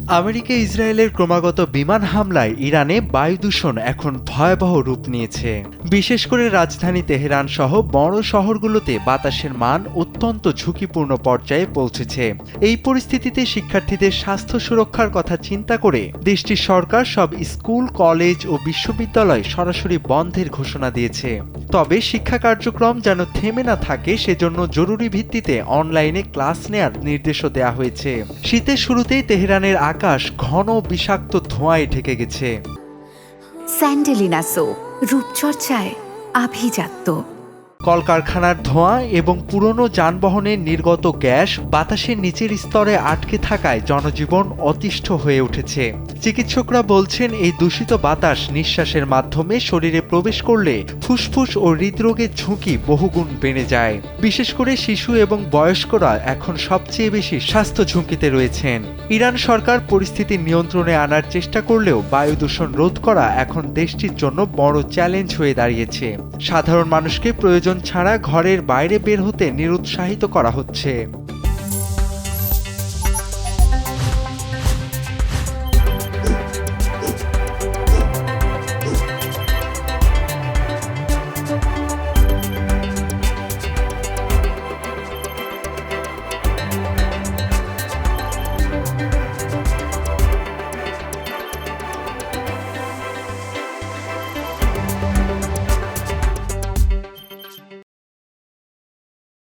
America ইসরায়েলের ক্রমাগত বিমান হামলায় ইরানে বায়ু দূষণ এখন ভয়াবহ রূপ নিয়েছে। বিশেষ করে রাজধানী তেহরান সহ বড় শহরগুলোতে বাতাসের মান অত্যন্ত ঝুঁকিপূর্ণ পর্যায়ে পৌঁছেছে। এই পরিস্থিতিতে শিক্ষার্থীদের স্বাস্থ্য সুরক্ষার কথা চিন্তা করে দেশটির সরকার সব স্কুল, কলেজ ও বিশ্ববিদ্যালয় সরাসরি বন্ধের ঘোষণা দিয়েছে। তবে শিক্ষা কার্যক্রম যেন থেমে না থাকে সেজন্য জরুরি ভিত্তিতে অনলাইনে ক্লাস নেয়ার নির্দেশও দেওয়া হয়েছে। শীতের শুরুতেই তেহরানের আকাশ ঘন বিষাক্ত ধোঁয়ায় ঢেকে গেছে। স্যান্ডেলিনা সো, রূপচর্চায় আভিজাত্য। কলকারখানার ধোঁয়া এবং পুরনো যানবাহনের নির্গত গ্যাস বাতাসের নিচের স্তরে আটকে থাকায় জনজীবন অতিষ্ঠ হয়ে উঠেছে। চিকিৎসকরা বলছেন এই দূষিত বাতাস নিঃশ্বাসের মাধ্যমে শরীরে প্রবেশ করলে ফুসফুস ও হৃদরোগের ঝুঁকি বহুগুণ বেড়ে যায়। বিশেষ করে শিশু এবং বয়স্করা এখন সবচেয়ে বেশি স্বাস্থ্য ঝুঁকিতে রয়েছেন। ইরান সরকার পরিস্থিতি নিয়ন্ত্রণে আনার চেষ্টা করলেও বায়ু দূষণ রোধ করা এখন দেশটির জন্য বড় চ্যালেঞ্জ হয়ে দাঁড়িয়েছে। সাধারণ মানুষকে প্রয়োজন ছাড়া ঘরের বাইরে বের হতে নিরুৎসাহিত করা হচ্ছে।